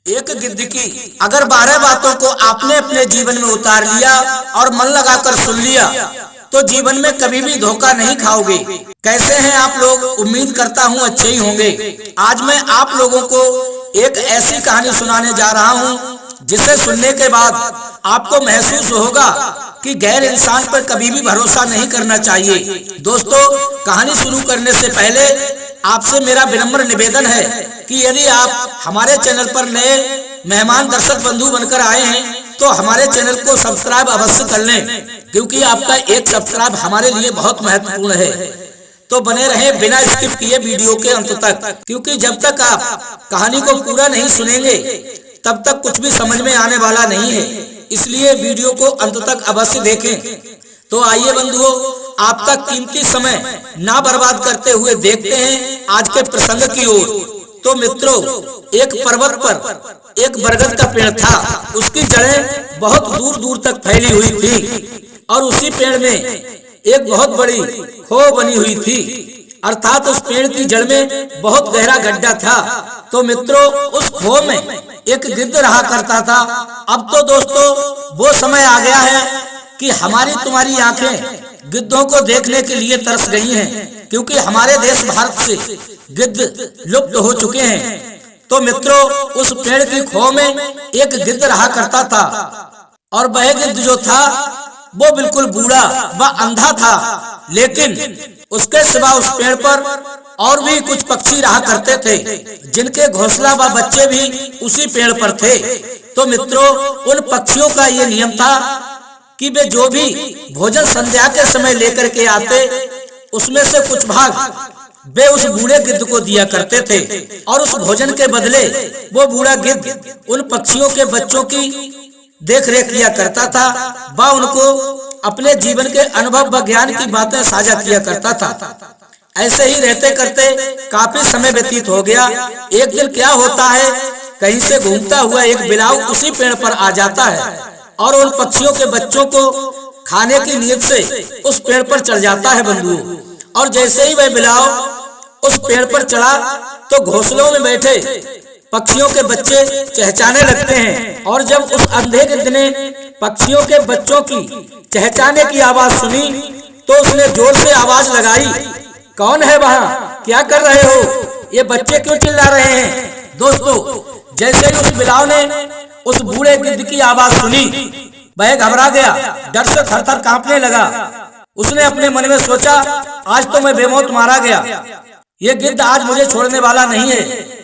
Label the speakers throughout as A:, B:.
A: एक गिद्ध की अगर 12 बातों को आपने अपने जीवन में उतार लिया और मन लगाकर सुन लिया तो जीवन में कभी भी धोखा नहीं खाओगे। कैसे हैं आप लोग? उम्मीद करता हूँ अच्छे ही होंगे। आज मैं आप लोगों को एक ऐसी कहानी सुनाने जा रहा हूँ जिसे सुनने के बाद आपको महसूस होगा कि गैर इंसान पर कभी भी भरोसा नहीं करना चाहिए। दोस्तों, कहानी शुरू करने से पहले आपसे मेरा विनम्र निवेदन है कि यदि आप हमारे चैनल पर नए मेहमान दर्शक बंधु बनकर आए हैं तो हमारे चैनल को सब्सक्राइब अवश्य कर लें, क्योंकि आपका एक सब्सक्राइब हमारे लिए बहुत महत्वपूर्ण है। तो बने रहें बिना स्किप किए वीडियो के अंत तक, क्योंकि जब तक आप कहानी को पूरा नहीं सुनेंगे तब तक कुछ भी समझ में आने वाला नहीं है। इसलिए वीडियो को अंत तक अवश्य देखें। तो आइए बंधुओं, आपका कीमती समय ना बर्बाद करते हुए देखते हैं आज के प्रसंग की ओर। तो मित्रों, एक पर्वत पर एक बरगद का पेड़ था। उसकी जड़ें बहुत दूर दूर तक फैली हुई थी और उसी पेड़ में एक बहुत बड़ी खो बनी हुई थी, अर्थात उस पेड़ की जड़ में बहुत गहरा गड्ढा था। तो मित्रों, उस खो में एक गिद्ध रहा करता था। अब तो दोस्तों वो समय आ गया है कि हमारी तुम्हारी आंखें गिद्धों को देखने के लिए तरस गई हैं, क्योंकि हमारे देश भारत से गिद्ध लुप्त हो चुके हैं। तो मित्रों, उस पेड़ की खो में एक गिद्ध रहा करता था और वह गिद्ध जो था वो बिल्कुल बूढ़ा व अंधा था, लेकिन उसके सिवा उस पेड़ पर और भी कुछ पक्षी रहा करते थे जिनके घोंसला व बच्चे भी उसी पेड़ पर थे। तो मित्रों, उन पक्षियों का ये नियम था कि वे जो भी भोजन संध्या के समय लेकर के आते उसमें से कुछ भाग वे उस बूढ़े गिद्ध को दिया करते थे और उस भोजन के बदले वो बूढ़ा गिद्ध उन पक्षियों के बच्चों की देख रेख किया करता था व उनको अपने जीवन के अनुभव व ज्ञान की बातें साझा किया करता था। ऐसे ही रहते करते काफी समय व्यतीत हो गया। एक दिन क्या होता है, कहीं से घूमता हुआ एक बिलाव उसी पेड़ पर आ जाता है और उन पक्षियों के बच्चों को खाने की नीयत से उस पेड़ पर चढ़ जाता है बंधुओं। और जैसे ही वह बिलाव उस पेड़ पर चढ़ा तो घोंसलों में बैठे पक्षियों के बच्चे चहचहाने लगते हैं। और जब उस अंधे गिद्ध ने पक्षियों के बच्चों की चहचहाने की आवाज सुनी तो उसने जोर से आवाज लगाई, कौन है वहाँ? क्या कर रहे हो? ये बच्चे क्यों चिल्ला रहे हैं? दोस्तों, जैसे ही उस बिलाव ने उस बूढ़े गिद्ध की आवाज सुनी वह घबरा गया, डर से थर-थर कांपने लगा। उसने अपने मन में सोचा, आज तो मैं बेमौत मारा गया। ये गिद्ध आज मुझे छोड़ने वाला नहीं है,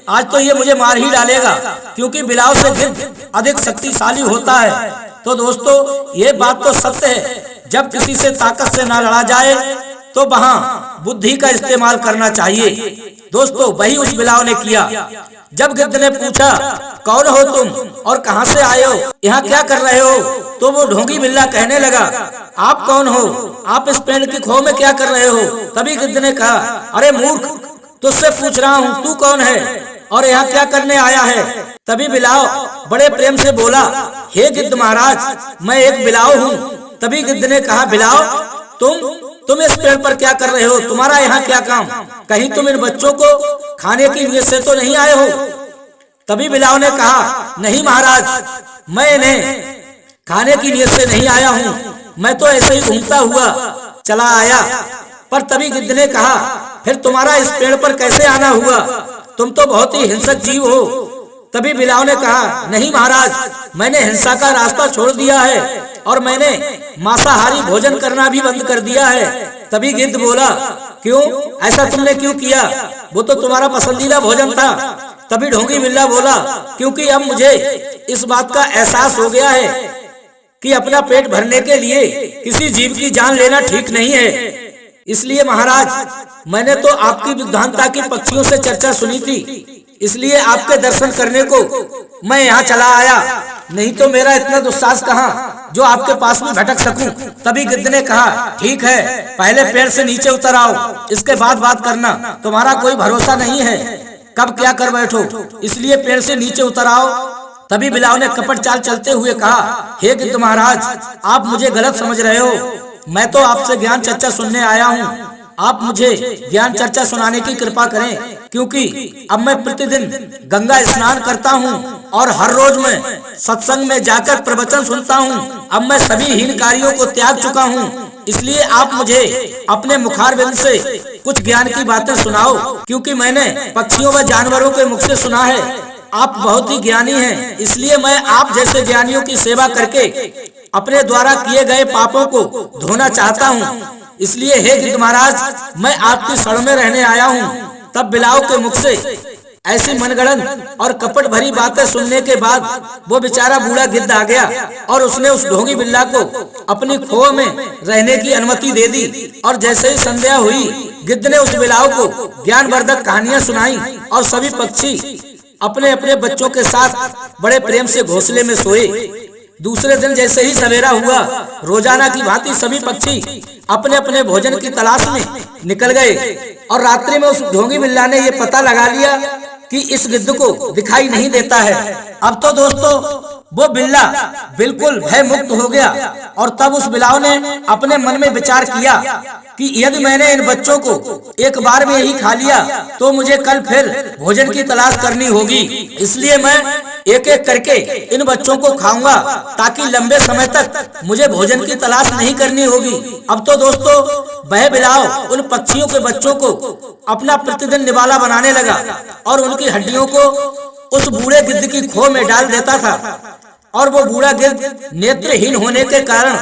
A: आज तो ये मुझे मार ही डालेगा, क्योंकि बिलाव से गिद्ध अधिक शक्तिशाली होता है। तो दोस्तों, ये बात तो सत्य है, जब किसी से ताकत से ना लड़ा जाए तो वहाँ बुद्धि का इस्तेमाल करना चाहिए। दोस्तों, वही उस बिलाव ने किया। जब गिद्ध ने पूछा, कौन हो तुम और कहां से आए हो, यहाँ क्या कर रहे हो, तो वो ढोंगी बिल्ला कहने लगा, आप कौन हो? आप इस पेड़ की खो में क्या कर रहे हो? तभी गिद्ध ने कहा, अरे मूर्ख, तुझसे पूछ रहा हूँ तू कौन है और यहाँ क्या करने आया है? तभी बिलाव बड़े प्रेम से बोला, हे गिद्ध महाराज, मैं एक बिलाव हूँ। तभी गिद्ध ने कहा, बिलाव, तुम इस पेड़ पर क्या कर रहे हो? तुम्हारा यहाँ क्या काम? कहीं तुम इन बच्चों को खाने की नीयत से तो नहीं आए हो? तभी बिलाव ने कहा, नहीं महाराज, मैं इन्हें खाने की नीयत से नहीं आया हूँ, मैं तो ऐसे ही घूमता हुआ चला आया। पर तभी गिद्ध ने कहा, फिर तुम्हारा इस पेड़ पर कैसे आना हुआ? तुम तो बहुत ही हिंसक जीव हो। तभी बिलाव ने कहा, नहीं महाराज, मैंने हिंसा का रास्ता छोड़ दिया है और मैंने मांसाहारी भोजन करना भी बंद कर दिया है। तभी गिद्ध बोला, क्यों? ऐसा तुमने क्यों किया? वो तो तुम्हारा पसंदीदा भोजन था। तभी ढोंगी बिल्ला बोला, क्योंकि अब मुझे इस बात का एहसास हो गया है कि अपना पेट भरने के लिए किसी जीव की जान लेना ठीक नहीं है। इसलिए महाराज, मैंने तो आपकी विद्वानता की पक्षियों से चर्चा सुनी थी, इसलिए आपके दर्शन करने को मैं यहाँ चला आया, नहीं तो मेरा इतना दुस्साहस कहाँ जो आपके पास में भटक सकूं। तभी गिद्ध ने कहा, ठीक है, पहले पेड़ से नीचे उतर आओ, इसके बाद बात करना। तुम्हारा कोई भरोसा नहीं है, कब क्या कर बैठो, इसलिए पेड़ से नीचे उतर आओ। तभी बिलाव ने कपट चाल चलते हुए कहा, हे गिद्ध महाराज, आप मुझे गलत समझ रहे हो, मैं तो आपसे ज्ञान चर्चा सुनने आया हूँ। आप मुझे ज्ञान चर्चा सुनाने की कृपा करें, क्योंकि अब मैं प्रतिदिन गंगा स्नान करता हूँ और हर रोज मैं सत्संग में जाकर प्रवचन सुनता हूँ। अब मैं सभी हीन कार्यों को त्याग चुका हूँ, इसलिए आप मुझे अपने मुखारबिंद से कुछ ज्ञान की बातें सुनाओ, क्योंकि मैंने पक्षियों व जानवरों के मुख से सुना है आप बहुत ही ज्ञानी हैं। इसलिए मैं आप जैसे ज्ञानियों की सेवा करके अपने द्वारा किए गए पापों को धोना चाहता हूँ। इसलिए हे गिद्ध महाराज, मैं आपकी शरण में रहने आया हूँ। तब बिलाव के मुख से ऐसी मनगढ़ंत और कपट भरी बातें सुनने के बाद वो बेचारा बूढ़ा गिद्ध आ गया और उसने उस ढोंगी बिल्ला को अपनी खोह में रहने की अनुमति दे दी। और जैसे ही संध्या हुई, गिद्ध ने उस बिलाव को ज्ञानवर्धक कहानियां सुनाई और सभी पक्षी अपने अपने बच्चों के साथ बड़े प्रेम से घोंसले में सोए। दूसरे दिन जैसे ही सवेरा हुआ, रोजाना की भांति सभी पक्षी अपने अपने भोजन की तलाश में निकल गए और रात्रि में उस ढोंगी बिल्ला ने ये पता लगा लिया कि इस गिद्ध को दिखाई नहीं देता है। अब तो दोस्तों वो बिल्ला बिल्कुल भय मुक्त हो गया और तब उस बिलाव ने अपने मन में विचार किया कि यदि मैंने इन बच्चों को एक बार में ही खा लिया तो मुझे कल फिर भोजन की तलाश करनी होगी। इसलिए मैं एक एक करके इन बच्चों को खाऊंगा ताकि लंबे समय तक मुझे भोजन की तलाश नहीं करनी होगी। अब तो दोस्तों वह बिलाव उन पक्षियों के बच्चों को अपना प्रतिदिन निवाला बनाने लगा और उनकी हड्डियों को उस बूढ़े गिद्ध की खोह में डाल देता था। और वो बूढ़ा गिद्ध नेत्रहीन होने के कारण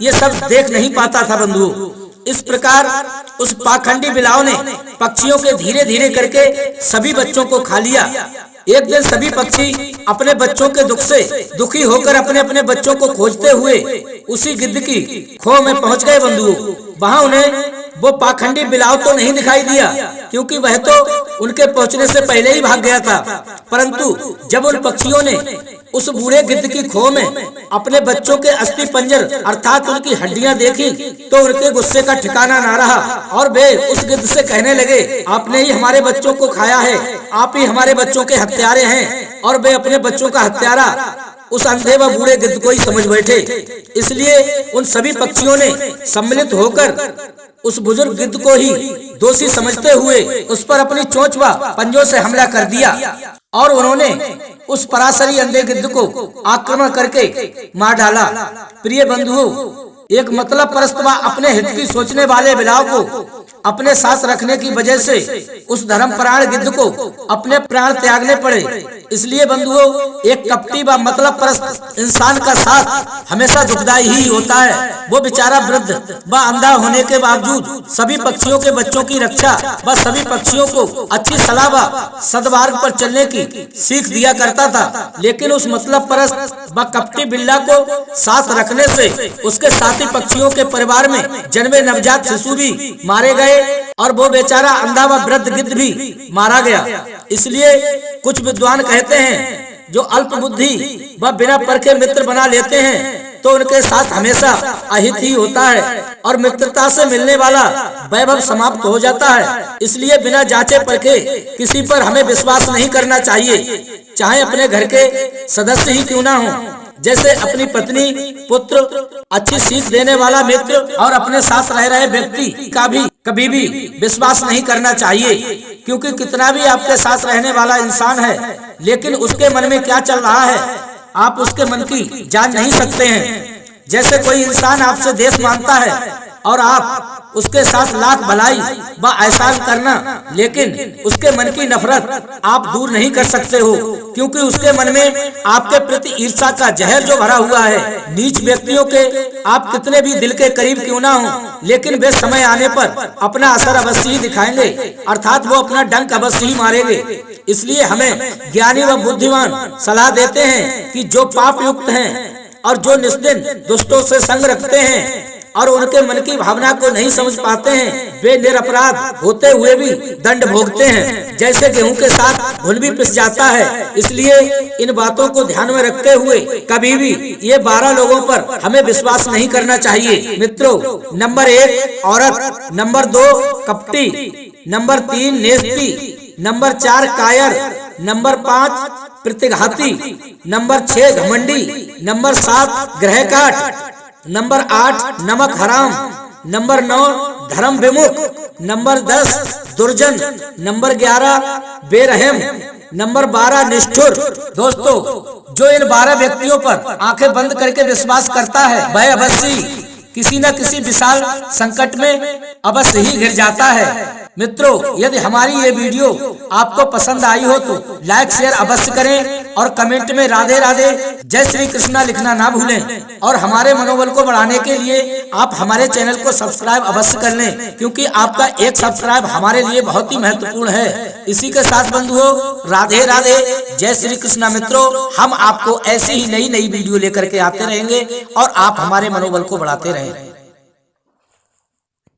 A: ये सब देख नहीं पाता था बंधुओं। इस प्रकार उस पाखंडी बिलाव ने पक्षियों के धीरे धीरे करके सभी बच्चों को खा लिया। एक दिन सभी पक्षी अपने बच्चों के दुख से दुखी होकर अपने अपने बच्चों को खोजते हुए उसी गिद्ध की खोह में पहुंच गए बंधुओं। वहां उन्हें वो पाखंडी बिलाव तो नहीं दिखाई दिया, क्योंकि वह तो उनके पहुंचने से पहले ही भाग गया था। परंतु जब उन पक्षियों ने उस बूढ़े गिद्ध की खोह में अपने बच्चों के अस्थि पंजर अर्थात उनकी हड्डियां देखी तो उनके गुस्से का ठिकाना ना रहा और वे उस गिद्ध से कहने लगे, आपने ही हमारे बच्चों को खाया है, आप ही हमारे बच्चों के हत्यारे हैं। और वे अपने बच्चों का हत्यारा उस अंधे व बूढ़े गिद्ध को ही समझ बैठे। इसलिए उन सभी पक्षियों ने सम्मिलित होकर उस बुजुर्ग गिद्ध को ही दोषी समझते हुए उस पर अपनी चोंच व पंजों से हमला कर दिया और उन्होंने उस पराशरी अंधे गिद्ध को आक्रमण करके मार डाला। प्रिय बंधुओं, एक मतलब परस्त व अपने हित की सोचने वाले बिलाव को अपने साथ रखने की वजह से उस धर्मपरायण गिद्ध को अपने प्राण त्यागने पड़े। इसलिए बंधुओं, एक कपटी व मतलब परस्त इंसान का साथ हमेशा दुखदायी ही होता है। वो बेचारा वृद्ध व अंधा होने के बावजूद सभी पक्षियों के बच्चों की रक्षा व सभी पक्षियों को अच्छी सलाह व सद्मार्ग पर चलने की सीख दिया करता था। लेकिन उस मतलब परस्त व कपटी बिल्ला को साथ रखने से उसके साथी पक्षियों के परिवार में जन्मे नवजात शिशु भी मारे गए और वो बेचारा अंधा व वृद्ध गिद्ध भी मारा गया। इसलिए कुछ विद्वान कहते हैं जो अल्प बुद्धि व बिना परखे मित्र बना लेते हैं तो उनके साथ हमेशा अहित ही होता है और मित्रता से मिलने वाला वैभव समाप्त हो जाता है। इसलिए बिना जांचे परखे किसी पर हमें विश्वास नहीं करना चाहिए, चाहे अपने घर के सदस्य ही क्यों ना हो। जैसे अपनी पत्नी, पुत्र, अच्छी सीख देने वाला मित्र और अपने साथ रह रहे व्यक्ति का भी कभी भी विश्वास नहीं करना चाहिए, क्योंकि कितना भी आपके साथ रहने वाला इंसान है लेकिन उसके मन में क्या चल रहा है आप उसके मन की जान नहीं सकते हैं। जैसे कोई इंसान आपसे देश मांगता है और आप उसके साथ लाख भलाई व एहसान करना, लेकिन उसके मन की नफरत आप दूर नहीं कर सकते हो, क्योंकि उसके मन में आपके प्रति ईर्ष्या का जहर जो भरा हुआ है। नीच व्यक्तियों के आप कितने भी दिल के करीब क्यों ना हो, लेकिन वे समय आने पर अपना असर अवश्य ही दिखाएंगे, अर्थात वो अपना डंक अवश्य ही मारेंगे। इसलिए हमें ज्ञानी व बुद्धिमान सलाह देते हैं कि जो पाप युक्त हैं और जो निस्दिन दुष्टों से संग रखते हैं और उनके मन की भावना को नहीं समझ पाते हैं, वे निरपराध होते हुए भी दंड भोगते हैं, जैसे गेहूं के साथ घुल भी पिस जाता है। इसलिए इन बातों को ध्यान में रखते हुए कभी भी ये 12 लोगों पर हमें विश्वास नहीं करना चाहिए। मित्रों, नंबर 1 औरत, नंबर 2 कपटी, नंबर 3 नेस्ती, नंबर 4 कायर, नंबर 5 प्रतिघाती, नंबर 6 घमंडी, नंबर 7 ग्रह काट, नंबर 8 नमक हराम, नंबर 9 धर्म विमुख, नंबर 10 दुर्जन, नंबर 11 बेरहम, नंबर 12 निष्ठुर। दोस्तों, जो इन 12 व्यक्तियों पर आंखें बंद करके विश्वास करता है वह अवश्य किसी न किसी विशाल संकट में अवश्य ही घिर जाता है। मित्रों, यदि हमारी ये वीडियो आपको पसंद आई हो तो लाइक शेयर अवश्य करें और कमेंट में राधे राधे जय श्री कृष्णा लिखना ना भूलें। और हमारे मनोबल को बढ़ाने के लिए आप हमारे चैनल को सब्सक्राइब अवश्य कर लें, क्योंकि आपका एक सब्सक्राइब हमारे लिए बहुत ही महत्वपूर्ण है। इसी के साथ बंधुओं, राधे राधे जय श्री कृष्णा। मित्रों, हम आपको ऐसी ही नई नई वीडियो लेकर के आते रहेंगे और आप हमारे मनोबल को बढ़ाते रहें।